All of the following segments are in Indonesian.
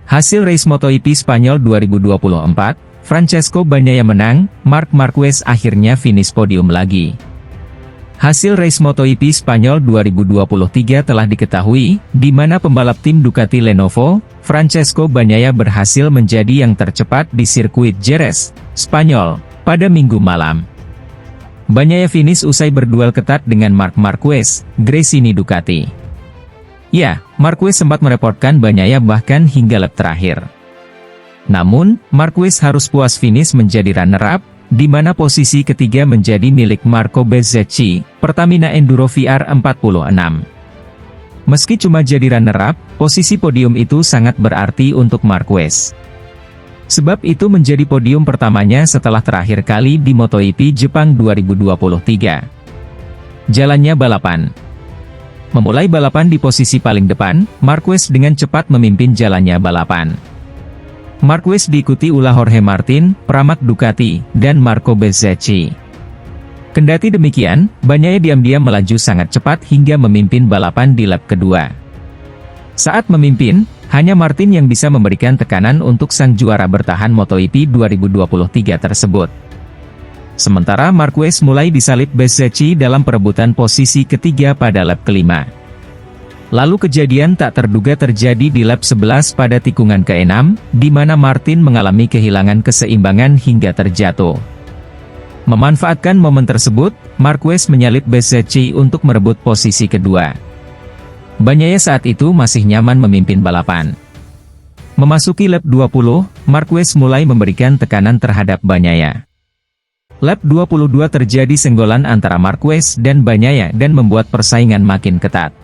Hasil race MotoGP Spanyol 2024, Francesco Bagnaia menang, Marc Marquez akhirnya finish podium lagi. Hasil race MotoGP Spanyol 2023 telah diketahui, di mana pembalap tim Ducati Lenovo, Francesco Bagnaia berhasil menjadi yang tercepat di sirkuit Jerez, Spanyol, pada Minggu malam. Bagnaia finish usai berduel ketat dengan Marc Marquez, Gresini Ducati. Ya, Marquez sempat merepotkan Bagnaia bahkan hingga lap terakhir. Namun, Marquez harus puas finish menjadi runner-up, di mana posisi ketiga menjadi milik Marco Bezzecchi, Pertamina Enduro VR46. Meski cuma jadi runner-up, posisi podium itu sangat berarti untuk Marquez. Sebab itu menjadi podium pertamanya setelah terakhir kali di MotoGP Jepang 2023. Jalannya balapan. Memulai balapan di posisi paling depan, Marquez dengan cepat memimpin jalannya balapan. Marquez diikuti ulah Jorge Martin, Pramac Ducati, dan Marco Bezzecchi. Kendati demikian, Bagnaia diam-diam melaju sangat cepat hingga memimpin balapan di lap kedua. Saat memimpin, hanya Martin yang bisa memberikan tekanan untuk sang juara bertahan MotoGP 2023 tersebut. Sementara Marquez mulai disalip Bezzecchi dalam perebutan posisi ketiga pada lap kelima. Lalu kejadian tak terduga terjadi di lap 11 pada tikungan ke-6, di mana Martin mengalami kehilangan keseimbangan hingga terjatuh. Memanfaatkan momen tersebut, Marquez menyalip Bezzecchi untuk merebut posisi kedua. Bagnaia saat itu masih nyaman memimpin balapan. Memasuki lap 20, Marquez mulai memberikan tekanan terhadap Bagnaia. Lap 22 terjadi senggolan antara Marquez dan Bagnaia dan membuat persaingan makin ketat.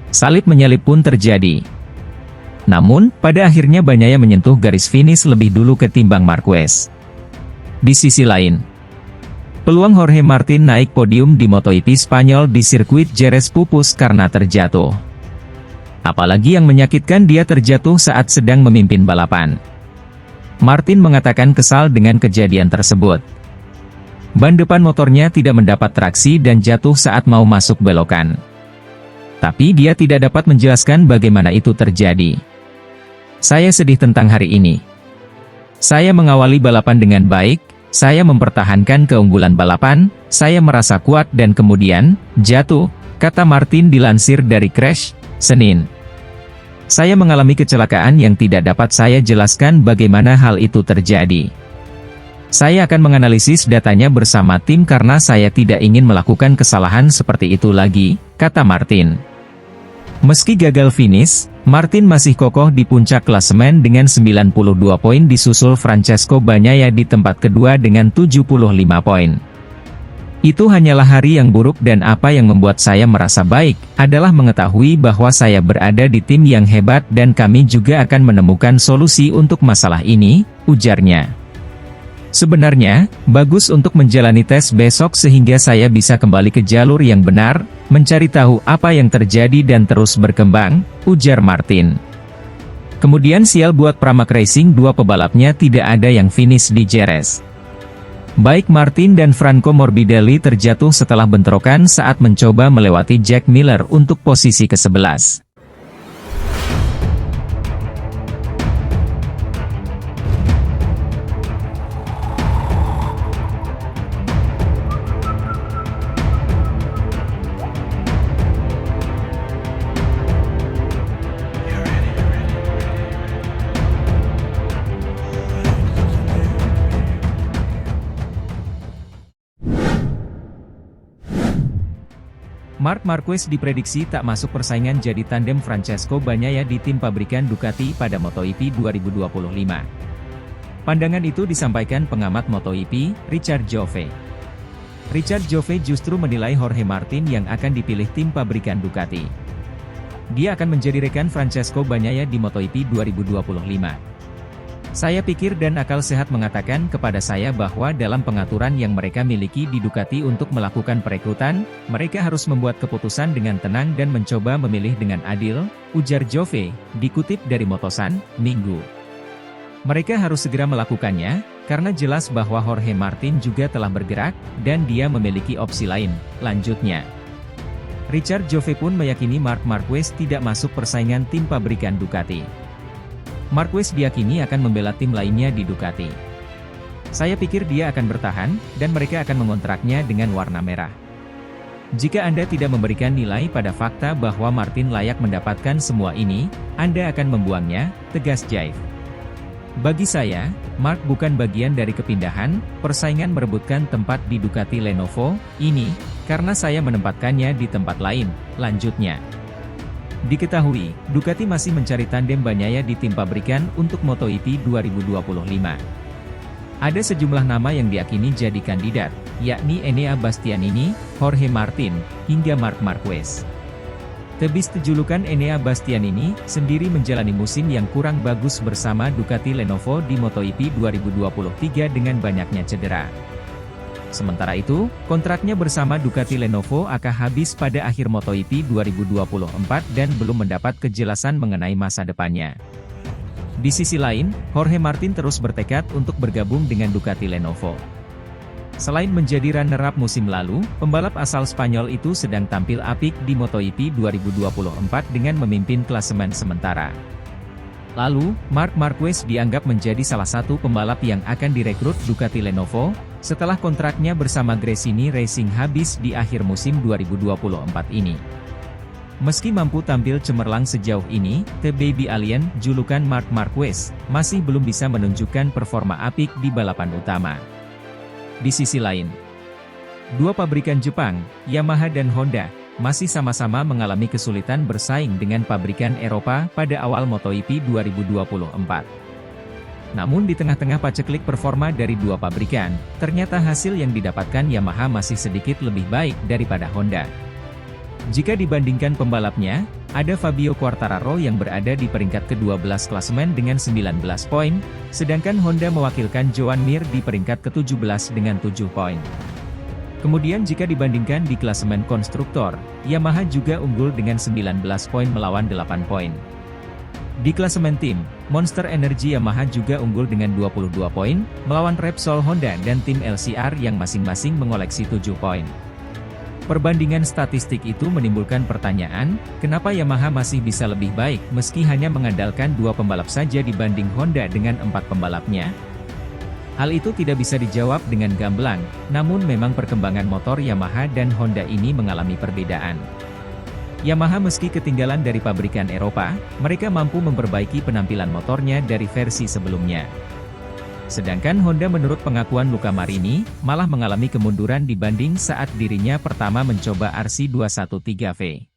Salip-menyalip pun terjadi. Namun, pada akhirnya Bagnaia menyentuh garis finish lebih dulu ketimbang Marquez. Di sisi lain, peluang Jorge Martin naik podium di MotoGP Spanyol di sirkuit Jerez pupus karena terjatuh. Apalagi yang menyakitkan, dia terjatuh saat sedang memimpin balapan. Martin mengatakan kesal dengan kejadian tersebut. Ban depan motornya tidak mendapat traksi dan jatuh saat mau masuk belokan. Tapi dia tidak dapat menjelaskan bagaimana itu terjadi. Saya sedih tentang hari ini. Saya mengawali balapan dengan baik, saya mempertahankan keunggulan balapan, saya merasa kuat dan kemudian, jatuh, kata Martin dilansir dari Crash, Senin. Saya mengalami kecelakaan yang tidak dapat saya jelaskan bagaimana hal itu terjadi. Saya akan menganalisis datanya bersama tim karena saya tidak ingin melakukan kesalahan seperti itu lagi, kata Martin. Meski gagal finish, Martin masih kokoh di puncak klasemen dengan 92 poin disusul Francesco Bagnaia di tempat kedua dengan 75 poin. Itu hanyalah hari yang buruk dan apa yang membuat saya merasa baik, adalah mengetahui bahwa saya berada di tim yang hebat dan kami juga akan menemukan solusi untuk masalah ini, ujarnya. Sebenarnya, bagus untuk menjalani tes besok sehingga saya bisa kembali ke jalur yang benar, mencari tahu apa yang terjadi dan terus berkembang, ujar Martin. Kemudian sial buat Pramac Racing, dua pebalapnya tidak ada yang finish di Jerez. Baik Martin dan Franco Morbidelli terjatuh setelah bentrokan saat mencoba melewati Jack Miller untuk posisi ke-11. Marc Marquez diprediksi tak masuk persaingan jadi tandem Francesco Bagnaia di tim pabrikan Ducati pada MotoGP 2025. Pandangan itu disampaikan pengamat MotoGP, Richard Jove. Richard Jove justru menilai Jorge Martin yang akan dipilih tim pabrikan Ducati. Dia akan menjadi rekan Francesco Bagnaia di MotoGP 2025. Saya pikir dan akal sehat mengatakan kepada saya bahwa dalam pengaturan yang mereka miliki di Ducati untuk melakukan perekrutan, mereka harus membuat keputusan dengan tenang dan mencoba memilih dengan adil, ujar Jove, dikutip dari Motosan, Minggu. Mereka harus segera melakukannya, karena jelas bahwa Jorge Martin juga telah bergerak, dan dia memiliki opsi lain, lanjutnya. Richard Jove pun meyakini Marc Marquez tidak masuk persaingan tim pabrikan Ducati. Marquez diyakini akan membela tim lainnya di Ducati. Saya pikir dia akan bertahan, dan mereka akan mengontraknya dengan warna merah. Jika Anda tidak memberikan nilai pada fakta bahwa Martin layak mendapatkan semua ini, Anda akan membuangnya, tegas Jaive. Bagi saya, Mark bukan bagian dari kepindahan, persaingan merebutkan tempat di Ducati Lenovo, ini, karena saya menempatkannya di tempat lain, lanjutnya. Diketahui, Ducati masih mencari tandem Bagnaia di tim pabrikan untuk MotoGP 2025. Ada sejumlah nama yang diyakini jadi kandidat, yakni Enea Bastianini, Jorge Martin, hingga Marc Marquez. Tebis julukan Enea Bastianini sendiri menjalani musim yang kurang bagus bersama Ducati Lenovo di MotoGP 2023 dengan banyaknya cedera. Sementara itu, kontraknya bersama Ducati Lenovo akan habis pada akhir MotoGP 2024 dan belum mendapat kejelasan mengenai masa depannya. Di sisi lain, Jorge Martin terus bertekad untuk bergabung dengan Ducati Lenovo. Selain menjadi runner-up musim lalu, pembalap asal Spanyol itu sedang tampil apik di MotoGP 2024 dengan memimpin klasemen sementara. Lalu, Marc Marquez dianggap menjadi salah satu pembalap yang akan direkrut Ducati Lenovo, setelah kontraknya bersama Gresini Racing habis di akhir musim 2024 ini. Meski mampu tampil cemerlang sejauh ini, The Baby Alien, julukan Marc Marquez, masih belum bisa menunjukkan performa apik di balapan utama. Di sisi lain, dua pabrikan Jepang, Yamaha dan Honda, masih sama-sama mengalami kesulitan bersaing dengan pabrikan Eropa pada awal MotoGP 2024. Namun di tengah-tengah paceklik performa dari dua pabrikan, ternyata hasil yang didapatkan Yamaha masih sedikit lebih baik daripada Honda. Jika dibandingkan pembalapnya, ada Fabio Quartararo yang berada di peringkat ke-12 klasemen dengan 19 poin, sedangkan Honda mewakilkan Joan Mir di peringkat ke-17 dengan 7 poin. Kemudian jika dibandingkan di klasemen konstruktor, Yamaha juga unggul dengan 19 poin melawan 8 poin. Di klasemen tim, Monster Energy Yamaha juga unggul dengan 22 poin, melawan Repsol Honda dan tim LCR yang masing-masing mengoleksi 7 poin. Perbandingan statistik itu menimbulkan pertanyaan, kenapa Yamaha masih bisa lebih baik meski hanya mengandalkan dua pembalap saja dibanding Honda dengan 4 pembalapnya? Hal itu tidak bisa dijawab dengan gamblang, namun memang perkembangan motor Yamaha dan Honda ini mengalami perbedaan. Yamaha meski ketinggalan dari pabrikan Eropa, mereka mampu memperbaiki penampilan motornya dari versi sebelumnya. Sedangkan Honda menurut pengakuan Luca Marini, malah mengalami kemunduran dibanding saat dirinya pertama mencoba RC213V.